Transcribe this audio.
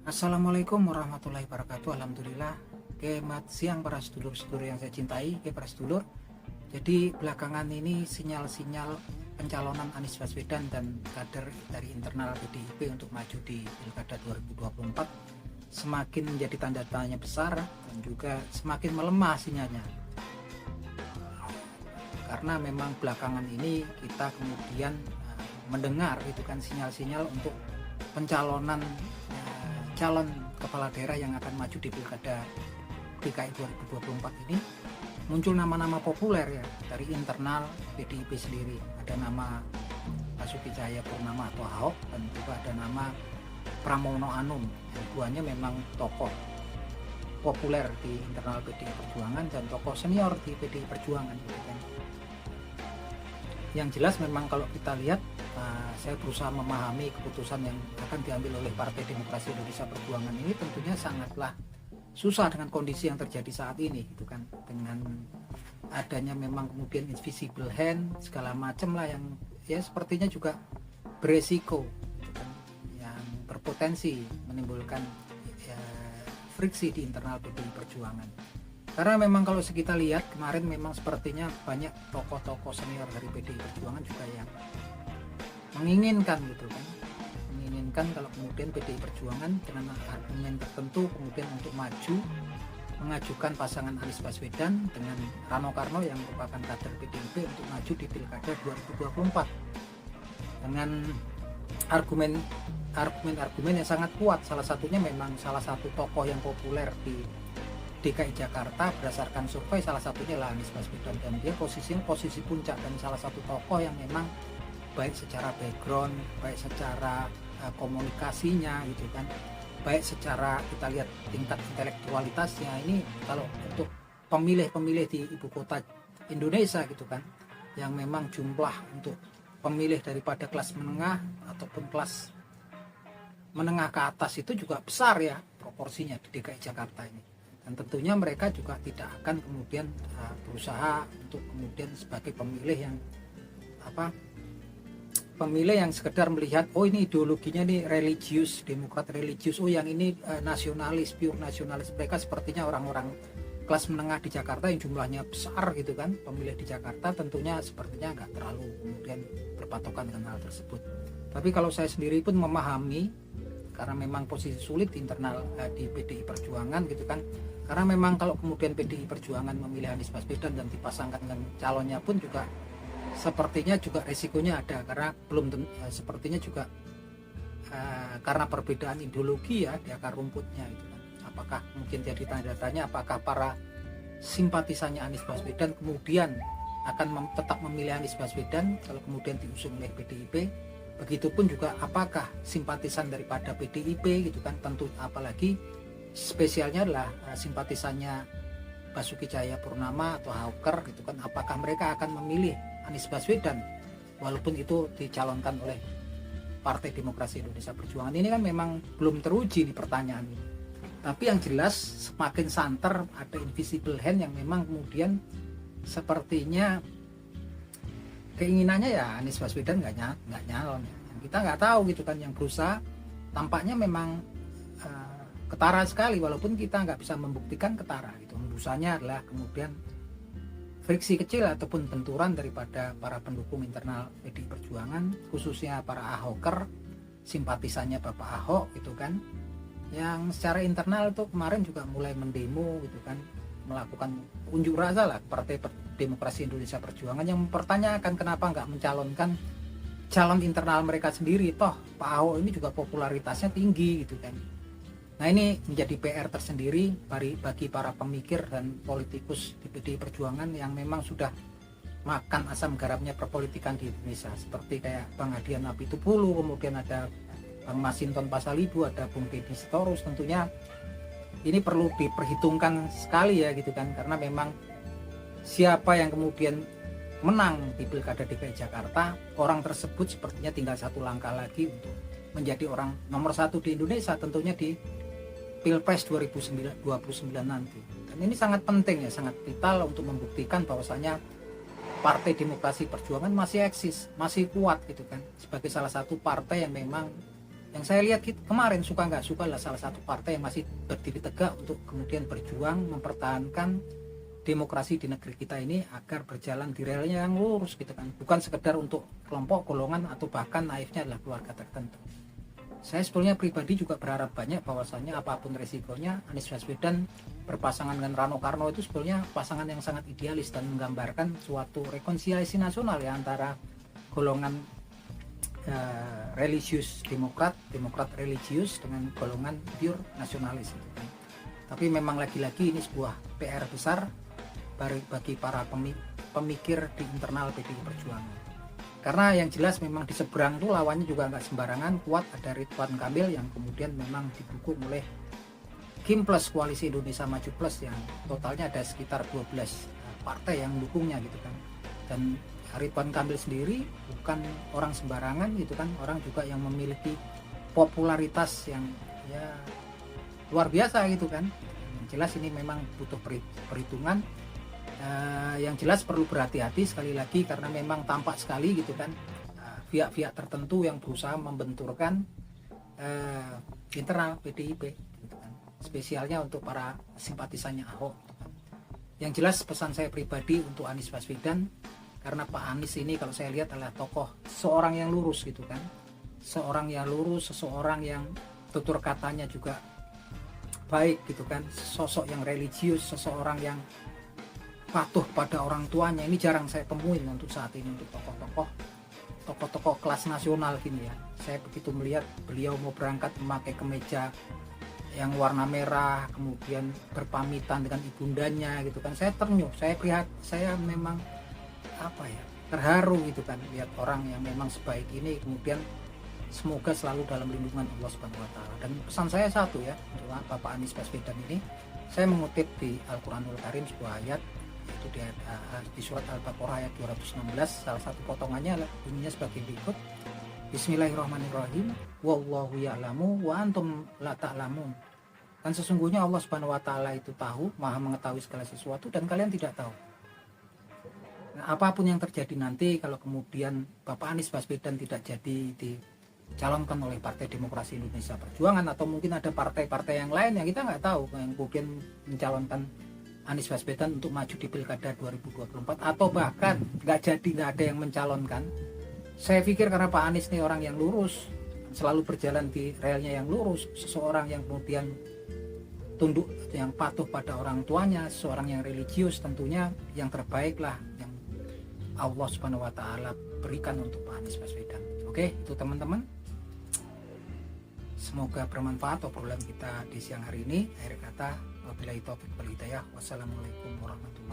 Assalamualaikum warahmatullahi wabarakatuh. Alhamdulillah. Selamat siang para sedulur-sedulur yang saya cintai. Para sedulur, jadi belakangan ini sinyal-sinyal pencalonan Anies Baswedan dan kader dari internal PDIP untuk maju di Pilkada 2024 semakin menjadi tanda tanya besar dan juga semakin melemah sinyalnya. Karena memang belakangan ini kita kemudian mendengar itu kan sinyal-sinyal untuk pencalonan calon kepala daerah yang akan maju di Pilkada DKI 2024 ini muncul nama-nama populer ya dari internal PDIP sendiri. Ada nama Basuki Cahayapurnama atau Ahok dan juga ada nama Pramono Anung. Keduanya memang tokoh populer di internal PDI Perjuangan dan tokoh senior di PDI Perjuangan. Yang jelas memang kalau kita lihat, saya berusaha memahami keputusan yang akan diambil oleh Partai Demokrasi Indonesia Perjuangan ini tentunya sangatlah susah dengan kondisi yang terjadi saat ini gitu kan, dengan adanya memang kemudian invisible hand segala macam lah yang ya sepertinya juga beresiko gitu kan, yang berpotensi menimbulkan ya, friksi di internal PDI Perjuangan. Karena memang kalau kita lihat kemarin memang sepertinya banyak tokoh-tokoh senior dari PDI Perjuangan juga yang menginginkan gitu kan, menginginkan kalau kemudian PDI Perjuangan dengan argumen tertentu kemudian untuk maju mengajukan pasangan Anies Baswedan dengan Rano Karno yang merupakan kader PDIP untuk maju di Pilkada 2024 dengan argumen yang sangat kuat. Salah satunya memang salah satu tokoh yang populer di DKI Jakarta berdasarkan survei salah satunya lah Anies Baswedan, dan dia posisinya posisi puncak dan salah satu tokoh yang memang baik secara background, baik secara komunikasinya gitu kan, baik secara kita lihat tingkat intelektualitasnya. Ini kalau untuk pemilih-pemilih di ibu kota Indonesia gitu kan, yang memang jumlah untuk pemilih daripada kelas menengah ataupun kelas menengah ke atas itu juga besar ya proporsinya di DKI Jakarta ini. Dan tentunya mereka juga tidak akan kemudian berusaha untuk kemudian sebagai pemilih yang pemilih yang sekedar melihat oh ini ideologinya nih religius, demokrat religius, oh yang ini nasionalis, pure nasionalis. Mereka sepertinya orang-orang kelas menengah di Jakarta yang jumlahnya besar gitu kan, pemilih di Jakarta tentunya sepertinya nggak terlalu kemudian berpatokan dengan hal tersebut. Tapi kalau saya sendiri pun memahami, karena memang posisi sulit di internal di PDI Perjuangan gitu kan, karena memang kalau kemudian PDI Perjuangan memilih Anies Baswedan dan dipasangkan dengan calonnya pun juga sepertinya juga resikonya ada, karena belum sepertinya juga karena perbedaan ideologi ya di akar rumputnya itu kan. Apakah mungkin jadi tanda tanya apakah para simpatisannya Anies Baswedan kemudian akan tetap memilih Anies Baswedan kalau kemudian diusung oleh PDIP. Begitupun juga apakah simpatisan daripada PDIP gitu kan, tentu apalagi spesialnya adalah simpatisannya Basuki Cahayapurnama atau Ahoker gitu kan, apakah mereka akan memilih Anies Baswedan walaupun itu dicalonkan oleh Partai Demokrasi Indonesia Perjuangan. Ini kan memang belum teruji nih pertanyaan ini. Tapi yang jelas semakin santer ada invisible hand yang memang kemudian sepertinya keinginannya ya Anies Baswedan nggak nyalon ya. Kita nggak tahu gitu kan, yang berusaha tampaknya memang ketara sekali walaupun kita nggak bisa membuktikan ketara gitu. Busanya adalah kemudian friksi kecil ataupun benturan daripada para pendukung internal PDI Perjuangan, khususnya para Ahoker, simpatisannya Bapak Ahok gitu kan, yang secara internal itu kemarin juga mulai mendemo gitu kan, melakukan unjuk rasa lah Partai Demokrasi Indonesia Perjuangan yang mempertanyakan kenapa nggak mencalonkan calon internal mereka sendiri, toh Pak Ahok ini juga popularitasnya tinggi gitu kan. Nah ini menjadi PR tersendiri bagi para pemikir dan politikus di PDI Perjuangan yang memang sudah makan asam garamnya perpolitikan di Indonesia, seperti kayak Bang Adian Apitupulu, kemudian ada Bang Masinton Pasaribu, ada Bung Deddy Sitorus. Tentunya ini perlu diperhitungkan sekali ya gitu kan, karena memang siapa yang kemudian menang di Pilkada DKI Jakarta, orang tersebut sepertinya tinggal satu langkah lagi untuk menjadi orang nomor satu di Indonesia tentunya di Pilpres 2029 nanti. Dan ini sangat penting ya, sangat vital untuk membuktikan bahwasanya Partai Demokrasi Perjuangan masih eksis, masih kuat gitu kan, sebagai salah satu partai yang memang Yang saya lihat kemarin suka nggak suka adalah salah satu partai yang masih berdiri tegak untuk kemudian berjuang mempertahankan demokrasi di negeri kita ini agar berjalan di relnya yang lurus gitu kan, bukan sekedar untuk kelompok, golongan, atau bahkan naifnya adalah keluarga tertentu. Saya sebetulnya pribadi juga berharap banyak bahwasannya apapun resikonya, Anies Baswedan berpasangan dengan Rano Karno itu sebetulnya pasangan yang sangat idealis dan menggambarkan suatu rekonsiliasi nasional ya antara golongan religius demokrat religius dengan golongan pure nasionalis gitu kan. Tapi memang lagi-lagi ini sebuah PR besar bagi para pemikir di internal PDI Perjuangan. Karena yang jelas memang di seberang itu lawannya juga nggak sembarangan, kuat. Ada Ridwan Kamil yang kemudian memang didukung oleh KIM Plus, Koalisi Indonesia Maju Plus, yang totalnya ada sekitar 12 partai yang mendukungnya gitu kan. Dan Ridwan Kamil sendiri bukan orang sembarangan gitu kan, orang juga yang memiliki popularitas yang ya luar biasa gitu kan. Yang jelas ini memang butuh perhitungan. Yang jelas perlu berhati-hati sekali lagi karena memang tampak sekali gitu kan pihak-pihak tertentu yang berusaha membenturkan internal PDIP gitu kan. Spesialnya untuk para simpatisannya Ahok gitu kan. Yang jelas pesan saya pribadi untuk Anies Baswedan, karena Pak Anies ini kalau saya lihat adalah tokoh seorang yang lurus gitu kan, seorang yang lurus, seseorang yang tutur katanya juga baik gitu kan, sosok yang religius, seseorang yang patuh pada orang tuanya. Ini jarang saya temuin untuk saat ini untuk tokoh-tokoh kelas nasional gini ya. Saya begitu melihat beliau mau berangkat memakai kemeja yang warna merah, kemudian berpamitan dengan ibundanya gitu kan. Saya ternyuh, saya memang terharu gitu kan lihat orang yang memang sebaik ini kemudian semoga selalu dalam lindungan Allah Subhanahu wa taala. Dan pesan saya satu ya untuk Bapak Anies Baswedan ini, saya mengutip di Al-Qur'anul Karim sebuah ayat, itu di surat Al-Baqarah ayat 216. Salah satu potongannya bunyinya sebagai berikut: Bismillahirrahmanirrahim, wallahu ya'lamu wa antum la ta'lamun. Dan sesungguhnya Allah Subhanahu wa taala itu tahu, Maha mengetahui segala sesuatu dan kalian tidak tahu. Nah, apapun yang terjadi nanti kalau kemudian Bapak Anies Baswedan tidak jadi dicalonkan oleh Partai Demokrasi Indonesia Perjuangan, atau mungkin ada partai-partai yang lain yang kita nggak tahu yang kemudian mencalonkan Anies Baswedan untuk maju di Pilkada 2024, atau bahkan nggak ada yang mencalonkan. Saya pikir karena Pak Anies ini orang yang lurus, selalu berjalan di relnya yang lurus, seseorang yang kemudian tunduk, yang patuh pada orang tuanya, seseorang yang religius, tentunya yang terbaik lah yang Allah Subhanahu wa taala berikan untuk Pak Anies Baswedan. Oke, itu teman-teman. Semoga bermanfaat obrolan kita di siang hari ini. Akhir kata, wabillahi taufiq wal hidayah. Wassalamualaikum warahmatullahi wabarakatuh.